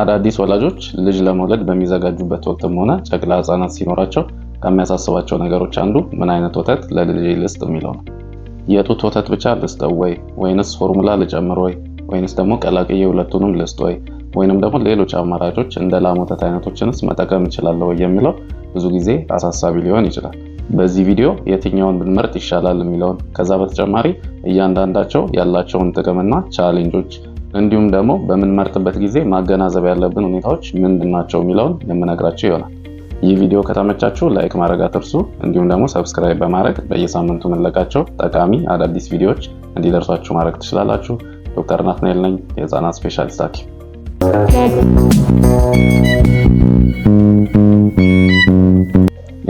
አዳዲስ ወላጆች ልጅ ለመውለድ በሚዘጋጁበት ወቅትም ሆነ ጨቅላ ህጻናት ሲኖራቸው ከሚያሳስባቸው ነገሮች አንዱ ምን አይነት ወተት ለልጄ ልስጥ የሚለው ነው። የጡት ወተት ብቻ ልስጠው ወይንስ ፎርሙላ ልጨምር ወይንስ ደግሞ ቀላቅዬ ሁለቱንም ልስጥ ወይንም ደግሞ ሌሎች አማራጮች እንደ ላም ወተት አይነቶችንስ መጠቀም እችላለሁ የሚለው ብዙ ጊዜ አሳሳቢ ሊሆን ይችላል። በዚህ ቪዲዮ የትኛውን ብንመርጥ ይሻላል የሚለውን ከዛ በተጨማሪ እያንዳንዳቸው ያላቸውን ጥቅምና ቻሌንጆች እንዲሁም ደግሞ በምንመርጥበት ጊዜ ማገናዘብ ያለብን ሁኔታዎች ምንድናቸው የሚለውን የምነግራችሁ ይሆናል። ይህ ቪዲዮ ከተመቻችሁ ላይክ ማድረግ አትርሱ። እንዲሁም ደግሞ ሰብስክራይብ በማድረግ በየሳምንቱ የምንለቃቸው ጠቃሚ አዳዲስ ቪዲዮዎች እንዲደርሷችሁ ማድረግ ትችላላችሁ። ዶክተር ናትናኤል ነኝ፣ የህፃናት ስፔሻሊስት ሐኪም።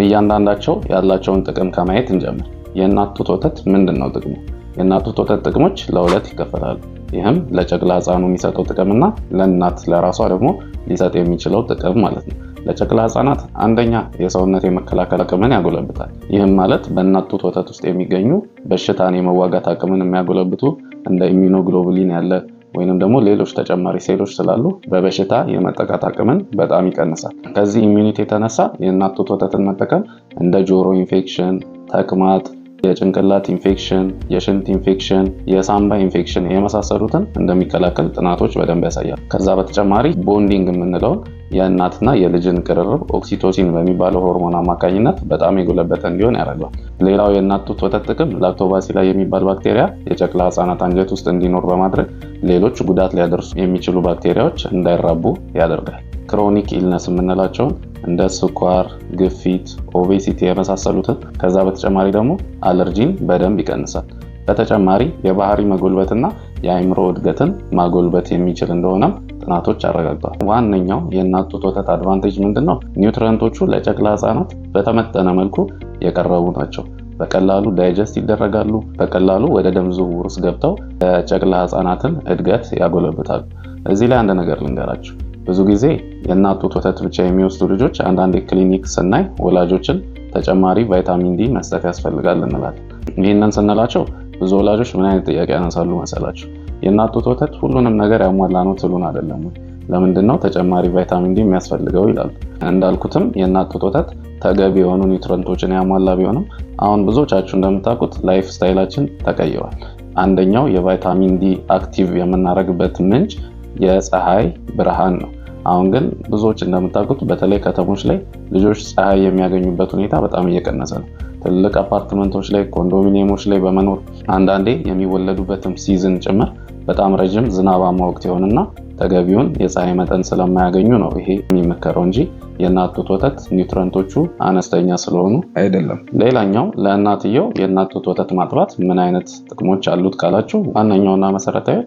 እያንዳንዳቸው ያላቸውን ጥቅም ከማየት እንጀምር። የእናት ጡት ወተት ምንድነው ጥቅሙ? የእናት ጡት ወተት ጥቅሞች ለሁለት ይከፈላሉ። ይህም ለጨቅላ ህፃኑ የሚሰጠው ጥቅምና ለእናት ለራሷ ደግሞ ሊሰጥ የሚችለው ጥቅም ማለት ነው። ለጨቅላ ህፃናት አንደኛ የሰውነት የመከላከል አቅምን ያጎለብታል። ይህም ማለት በእናት ጡት ወተት ውስጥ የሚገኙ በሽታን የመዋጋት አቅምን የሚያጎለብቱ እንደ ኢሚኖግሎቡሊን ያለ ወይንም ደግሞ ሌሎች ተጨማሪ ሴሎች ስላሉ በበሽታ የመጠቃት አቅምን በጣም ይቀንሳል። ከዚህ ኢሚዩኒቲ የተነሳ የእናት ጡት ወተትን መጠቀም እንደ ጆሮ ኢንፌክሽን፣ ተቅማጥ፣ የጭንቅላት ኢንፌክሽን፣ የሽንት ኢንፌክሽን፣ የሳምባ ኢንፌክሽን የመሳሰሉትን እንደሚከላከል ጥናቶች በደንብ ያሳያል። ከዛ በተጨማሪ ቦንዲንግ የምንለውን የእናትና የልጅን ቅርርብ ኦክሲቶሲን በሚባለው ሆርሞን አማካኝነት በጣም የጎለበተ እንዲሆን ያደርገዋል። ሌላው የእናት ጡት ወተት ጥቅም ላክቶባሲላ የሚባል ባክቴሪያ የጨቅላ ህፃናት አንጀት ውስጥ እንዲኖር በማድረግ ሌሎች ጉዳት ሊያደርሱ የሚችሉ ባክቴሪያዎች እንዳይራቡ ያደርጋል። ክሮኒክ ኢልነስ የምንላቸውን እንደ ስኳር፣ ግፊት፣ ኦቤሲቲ የመሳሰሉትን ከዛ በተጨማሪ ደግሞ አለርጂን በደንብ ይቀንሳል። በተጨማሪ የባህሪ መጎልበትና የአእምሮ እድገትን ማጎልበት የሚችል እንደሆነም ጥናቶች አረጋግጠዋል። ዋነኛው የእናት ጡት ወተት አድቫንቴጅ ምንድነው? ኒውትሪየንቶቹ ለጨቅላ ህፃናት በተመጠነ መልኩ የቀረቡ ናቸው። በቀላሉ ዳይጀስት ይደረጋሉ። በቀላሉ ወደ ደም ዝውውር ውስጥ ገብተው የጨቅላ ህፃናትን እድገት ያጎለብታሉ። እዚህ ላይ አንድ ነገር ልንገራችሁ። ብዙ ጊዜ የእናት ጡት ወተት ብቻ የሚወስዱ ልጆች አንዳንድ ክሊኒክ ስናይ ወላጆችን ተጨማሪ ቫይታሚን ዲ መስጠት ያስፈልጋል እንላለን። ይህንን ስንላቸው ብዙ ወላጆች ምን አይነት ጥያቄ ያነሳሉ መሰላችሁ? የእናት ጡት ወተት ሁሉንም ነገር ያሟላ ነው ትሉን አይደለም ወይ? ለምንድነው ተጨማሪ ቫይታሚን ዲ የሚያስፈልገው ይላሉ። እንዳልኩትም የእናት ጡት ወተት ተገቢ የሆኑ ኒውትሪየንቶችን ያሟላ ቢሆንም አሁን ብዙዎቻችሁ እንደምታውቁት ላይፍ ስታይላችን ተቀይሯል። አንደኛው የቫይታሚን ዲ አክቲቭ የምናደርግበት ምንጭ የፀሐይ ብርሃን ነው። አሁን ግን ብዙዎች እንደምታውቁት በተለይ ከተሞች ላይ ልጆች ፀሐይ የሚያገኙበት ሁኔታ በጣም እየቀነሰ ነው። ትልቅ አፓርትመንቶች ላይ፣ ኮንዶሚኒየሞች ላይ በመኖር አንዳንዴ የሚወለዱበትም ሲዝን ጭምር በጣም ረጅም ዝናባማ ወቅት ይሆንና ተገቢውን የፀሐይ መጠን ስለማያገኙ ነው ይሄ የሚመከረው እንጂ የእናት ጡት ወተት ኒውትሪየንቶቹ አነስተኛ ስለሆኑ አይደለም። ሌላኛው ለእናትየው የእናት ጡት ወተት ማጥባት ምን አይነት ጥቅሞች አሉት ካላችሁ ዋነኛውና መሰረታዊ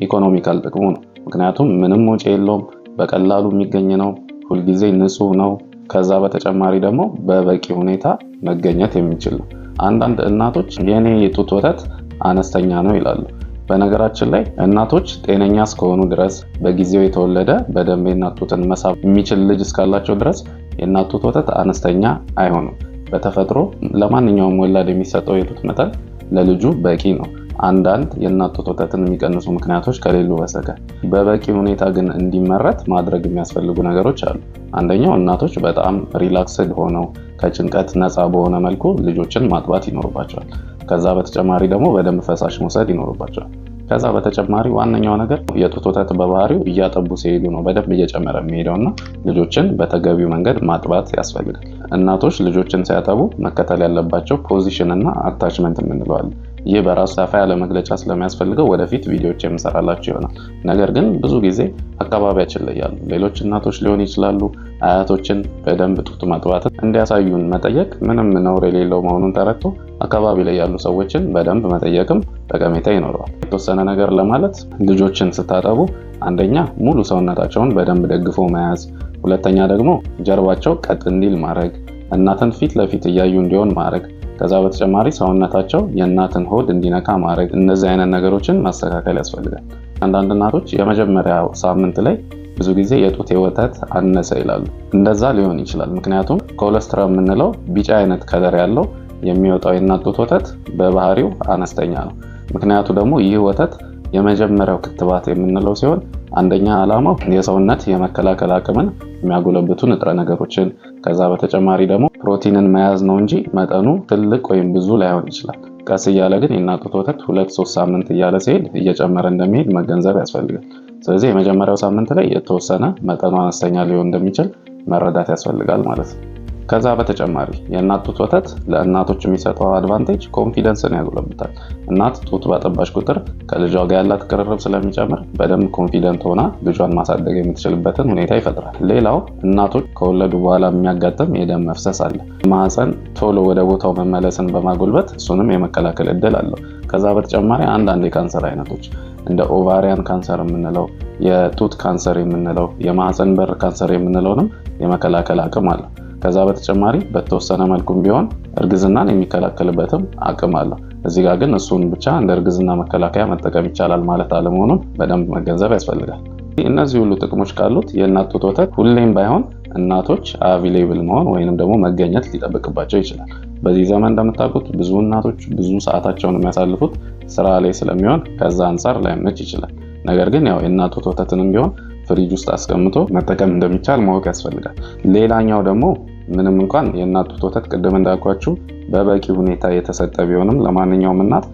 ኢኮኖሚካል ጥቅሙ ነው። ምክንያቱም ምንም ወጪ የለውም፣ በቀላሉ የሚገኝ ነው፣ ሁልጊዜ ንጹህ ነው። ከዛ በተጨማሪ ደግሞ በበቂ ሁኔታ መገኘት የሚችል ነው። አንዳንድ እናቶች የኔ የጡት ወተት አነስተኛ ነው ይላሉ። በነገራችን ላይ እናቶች ጤነኛ እስከሆኑ ድረስ በጊዜው የተወለደ በደንብ የእናት ጡትን መሳብ የሚችል ልጅ እስካላቸው ድረስ የእናት ጡት ወተት አነስተኛ አይሆንም። በተፈጥሮ ለማንኛውም ወላድ የሚሰጠው የጡት መጠን ለልጁ በቂ ነው። አንዳንድ የእናት ጡት ወተትን የሚቀንሱ ምክንያቶች ከሌሉ በስተቀር በበቂ ሁኔታ ግን እንዲመረት ማድረግ የሚያስፈልጉ ነገሮች አሉ። አንደኛው እናቶች በጣም ሪላክስድ ሆነው ከጭንቀት ነፃ በሆነ መልኩ ልጆችን ማጥባት ይኖርባቸዋል። ከዛ በተጨማሪ ደግሞ በደንብ ፈሳሽ መውሰድ ይኖርባቸዋል። ከዛ በተጨማሪ ዋነኛው ነገር የጡት ወተት በባህሪው እያጠቡ ሲሄዱ ነው በደንብ እየጨመረ የሚሄደውና ልጆችን በተገቢው መንገድ ማጥባት ያስፈልጋል። እናቶች ልጆችን ሲያጠቡ መከተል ያለባቸው ፖዚሽን እና አታችመንት የምንለዋለን። ይህ በራሱ ሰፋ ያለ መግለጫ ስለሚያስፈልገው ወደፊት ቪዲዮዎች የምሰራላችሁ ይሆናል። ነገር ግን ብዙ ጊዜ አካባቢያችን ላይ ያሉ ሌሎች እናቶች ሊሆን ይችላሉ አያቶችን በደንብ ጡት ማጥባትን እንዲያሳዩን መጠየቅ ምንም ነውር የሌለው መሆኑን ተረድቶ አካባቢ ላይ ያሉ ሰዎችን በደንብ መጠየቅም ጠቀሜታ ይኖረዋል። የተወሰነ ነገር ለማለት ልጆችን ስታጠቡ አንደኛ ሙሉ ሰውነታቸውን በደንብ ደግፎ መያዝ፣ ሁለተኛ ደግሞ ጀርባቸው ቀጥ እንዲል ማድረግ፣ እናትን ፊት ለፊት እያዩ እንዲሆን ማድረግ፣ ከዛ በተጨማሪ ሰውነታቸው የእናትን ሆድ እንዲነካ ማድረግ፣ እነዚህ አይነት ነገሮችን ማስተካከል ያስፈልጋል። አንዳንድ እናቶች የመጀመሪያው ሳምንት ላይ ብዙ ጊዜ የጡት ወተት አነሰ ይላሉ። እንደዛ ሊሆን ይችላል። ምክንያቱም ኮሌስትሮል የምንለው ቢጫ አይነት ከለር ያለው የሚወጣው የእናት ጡት ወተት በባህሪው አነስተኛ ነው። ምክንያቱ ደግሞ ይህ ወተት የመጀመሪያው ክትባት የምንለው ሲሆን አንደኛ ዓላማው የሰውነት የመከላከል አቅምን የሚያጎለብቱ ንጥረ ነገሮችን ከዛ በተጨማሪ ደግሞ ፕሮቲንን መያዝ ነው እንጂ መጠኑ ትልቅ ወይም ብዙ ላይሆን ይችላል። ቀስ እያለ ግን የእናት ጡት ወተት 2-3 ሳምንት እያለ ሲሄድ እየጨመረ እንደሚሄድ መገንዘብ ያስፈልጋል። ስለዚህ የመጀመሪያው ሳምንት ላይ የተወሰነ መጠኑ አነስተኛ ሊሆን እንደሚችል መረዳት ያስፈልጋል ማለት ነው። ከዛ በተጨማሪ የእናት ጡት ወተት ለእናቶች የሚሰጠው አድቫንቴጅ ኮንፊደንስን ያጎለብታል። እናት ጡት ባጠባች ቁጥር ከልጇ ጋር ያላት ቅርርብ ስለሚጨምር በደንብ ኮንፊደንት ሆና ልጇን ማሳደግ የምትችልበትን ሁኔታ ይፈጥራል። ሌላው እናቶች ከወለዱ በኋላ የሚያጋጥም የደም መፍሰስ አለ። ማህፀን ቶሎ ወደ ቦታው መመለስን በማጎልበት እሱንም የመከላከል እድል አለው። ከዛ በተጨማሪ አንዳንድ የካንሰር አይነቶች እንደ ኦቫሪያን ካንሰር የምንለው፣ የጡት ካንሰር የምንለው፣ የማህፀን በር ካንሰር የምንለውንም የመከላከል አቅም አለው። ከዛ በተጨማሪ በተወሰነ መልኩም ቢሆን እርግዝናን የሚከላከልበትም አቅም አለው። እዚህ ጋር ግን እሱን ብቻ እንደ እርግዝና መከላከያ መጠቀም ይቻላል ማለት አለመሆኑን በደንብ መገንዘብ ያስፈልጋል። እነዚህ ሁሉ ጥቅሞች ካሉት የእናት ጡት ወተት ሁሌም ባይሆን እናቶች አቬሌብል መሆን ወይንም ደግሞ መገኘት ሊጠብቅባቸው ይችላል። በዚህ ዘመን እንደምታውቁት ብዙ እናቶች ብዙ ሰዓታቸውን የሚያሳልፉት ስራ ላይ ስለሚሆን ከዛ አንፃር ላይመች ይችላል። ነገር ግን ያው የእናት ጡት ወተትንም ቢሆን ፍሪጅ ውስጥ አስቀምጦ መጠቀም እንደሚቻል ማወቅ ያስፈልጋል። ሌላኛው ደግሞ ምንም እንኳን የእናት ጡት ወተት ቅድም እንዳልኳችሁ በበቂ ሁኔታ የተሰጠ ቢሆንም ለማንኛውም እናት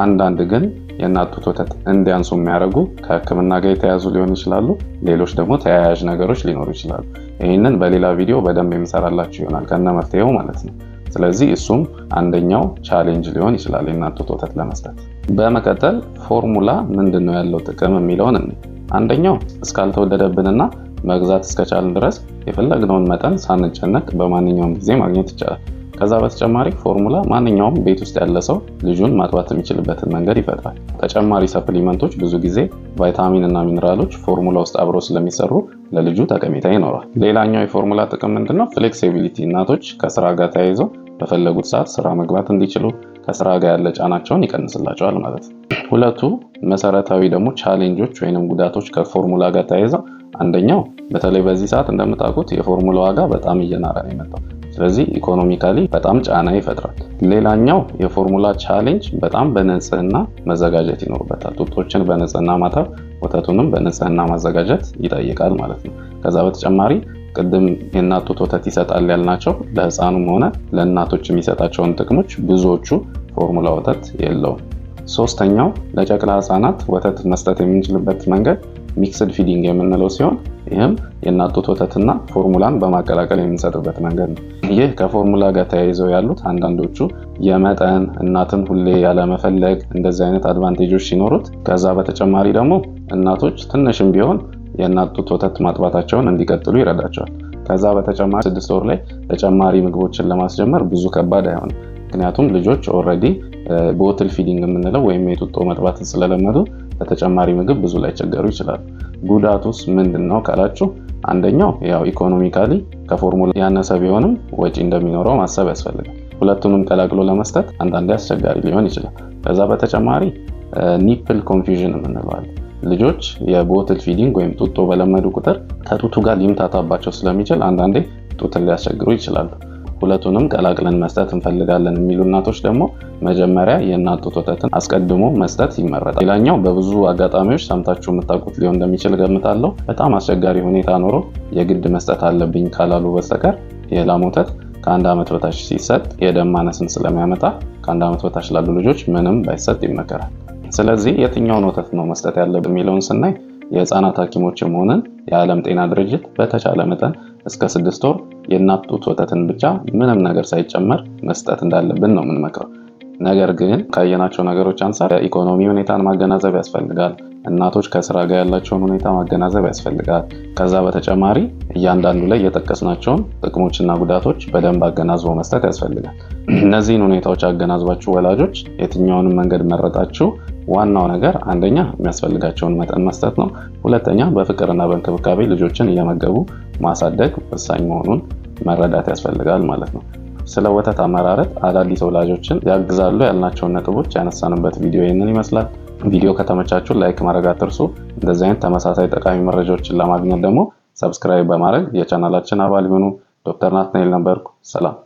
አንዳንድ ግን የእናት ጡት ወተት እንዲያንሱ የሚያደርጉ ከሕክምና ጋር የተያዙ ሊሆን ይችላሉ። ሌሎች ደግሞ ተያያዥ ነገሮች ሊኖሩ ይችላሉ። ይህንን በሌላ ቪዲዮ በደንብ የሚሰራላችሁ ይሆናል ከነ መፍትሄው ማለት ነው። ስለዚህ እሱም አንደኛው ቻሌንጅ ሊሆን ይችላል የእናት ጡት ወተት ለመስጠት። በመቀጠል ፎርሙላ ምንድነው ያለው ጥቅም የሚለውን አንደኛው እስካልተወደደብንና መግዛት እስከቻልን ድረስ የፈለግነውን መጠን ሳንጨነቅ በማንኛውም ጊዜ ማግኘት ይቻላል። ከዛ በተጨማሪ ፎርሙላ ማንኛውም ቤት ውስጥ ያለ ሰው ልጁን ማጥባት የሚችልበትን መንገድ ይፈጥራል። ተጨማሪ ሰፕሊመንቶች ብዙ ጊዜ ቫይታሚን እና ሚነራሎች ፎርሙላ ውስጥ አብረው ስለሚሰሩ ለልጁ ጠቀሜታ ይኖራል። ሌላኛው የፎርሙላ ጥቅም ምንድነው? ፍሌክሲቢሊቲ። እናቶች ከስራ ጋር ተያይዘው በፈለጉት ሰዓት ስራ መግባት እንዲችሉ ከስራ ጋር ያለ ጫናቸውን ይቀንስላቸዋል ማለት ነው። ሁለቱ መሰረታዊ ደግሞ ቻሌንጆች ወይንም ጉዳቶች ከፎርሙላ ጋር ተያይዘው አንደኛው በተለይ በዚህ ሰዓት እንደምታውቁት የፎርሙላ ዋጋ በጣም እየናረ ነው የመጣው። ስለዚህ ኢኮኖሚካሊ በጣም ጫና ይፈጥራል። ሌላኛው የፎርሙላ ቻሌንጅ በጣም በንጽህና መዘጋጀት ይኖርበታል። ጡቶችን በንጽህና ማጠብ፣ ወተቱንም በንጽህና ማዘጋጀት ይጠይቃል ማለት ነው። ከዛ በተጨማሪ ቅድም የእናት ጡት ወተት ይሰጣል ያልናቸው ለህፃኑም ሆነ ለእናቶች የሚሰጣቸውን ጥቅሞች ብዙዎቹ ፎርሙላ ወተት የለውም። ሶስተኛው ለጨቅላ ህፃናት ወተት መስጠት የምንችልበት መንገድ ሚክስድ ፊዲንግ የምንለው ሲሆን ይህም የእናት ጡት ወተትና ፎርሙላን በማቀላቀል የምንሰጥበት መንገድ ነው። ይህ ከፎርሙላ ጋር ተያይዘው ያሉት አንዳንዶቹ የመጠን እናትን ሁሌ ያለመፈለግ እንደዚህ አይነት አድቫንቴጆች ሲኖሩት፣ ከዛ በተጨማሪ ደግሞ እናቶች ትንሽም ቢሆን የእናት ጡት ወተት ማጥባታቸውን እንዲቀጥሉ ይረዳቸዋል። ከዛ በተጨማሪ 6 ወር ላይ ተጨማሪ ምግቦችን ለማስጀመር ብዙ ከባድ አይሆንም። ምክንያቱም ልጆች ኦልሬዲ ቦትል ፊዲንግ የምንለው ወይም የጡጦ መጥባትን ስለለመዱ በተጨማሪ ምግብ ብዙ ላይ ቸገሩ ይችላሉ። ጉዳቱስ ምንድነው ካላችሁ፣ አንደኛው ያው ኢኮኖሚካሊ ከፎርሙላ ያነሰ ቢሆንም ወጪ እንደሚኖረው ማሰብ ያስፈልጋል። ሁለቱንም ቀላቅሎ ለመስጠት አንዳንዴ አስቸጋሪ ሊሆን ይችላል። ከዛ በተጨማሪ ኒፕል ኮንፊውዥን የምንለው አለ። ልጆች የቦትል ፊዲንግ ወይም ጡጦ በለመዱ ቁጥር ከጡቱ ጋር ሊምታታባቸው ስለሚችል አንዳንዴ ጡትን ሊያስቸግሩ ይችላሉ። ሁለቱንም ቀላቅለን መስጠት እንፈልጋለን የሚሉ እናቶች ደግሞ መጀመሪያ የእናት ጡት ወተትን አስቀድሞ መስጠት ይመረጣል። ሌላኛው በብዙ አጋጣሚዎች ሰምታችሁ የምታውቁት ሊሆን እንደሚችል ገምታለሁ፣ በጣም አስቸጋሪ ሁኔታ ኖሮ የግድ መስጠት አለብኝ ካላሉ በስተቀር የላም ወተት ከ1 ዓመት በታች ሲሰጥ የደም ማነስን ስለሚያመጣ ከ1 ዓመት በታች ላሉ ልጆች ምንም ባይሰጥ ይመከራል። ስለዚህ የትኛውን ወተት ነው መስጠት ያለብን የሚለውን ስናይ የህፃናት ሐኪሞችም ሆነን የዓለም ጤና ድርጅት በተቻለ መጠን እስከ 6 ወር የእናት ጡት ወተትን ብቻ ምንም ነገር ሳይጨመር መስጠት እንዳለብን ነው የምንመክረው። ነገር ግን ካየናቸው ነገሮች አንፃር የኢኮኖሚ ሁኔታን ማገናዘብ ያስፈልጋል። እናቶች ከስራ ጋር ያላቸውን ሁኔታ ማገናዘብ ያስፈልጋል። ከዛ በተጨማሪ እያንዳንዱ ላይ የጠቀስናቸውን ጥቅሞችና ጉዳቶች በደንብ አገናዝቦ መስጠት ያስፈልጋል። እነዚህን ሁኔታዎች አገናዝባችሁ ወላጆች የትኛውንም መንገድ መረጣችሁ፣ ዋናው ነገር አንደኛ የሚያስፈልጋቸውን መጠን መስጠት ነው። ሁለተኛ በፍቅርና በእንክብካቤ ልጆችን እየመገቡ ማሳደግ ወሳኝ መሆኑን መረዳት ያስፈልጋል ማለት ነው። ስለ ወተት አመራረት አዳዲስ ወላጆችን ያግዛሉ ያልናቸውን ነጥቦች ያነሳንበት ቪዲዮ ይህንን ይመስላል። ቪዲዮ ከተመቻችሁ ላይክ ማድረግ አትርሱ። እንደዚህ አይነት ተመሳሳይ ጠቃሚ መረጃዎችን ለማግኘት ደግሞ ሰብስክራይብ በማድረግ የቻናላችን አባል ይሁኑ። ዶክተር ናትናኤል ነበርኩ። ሰላም።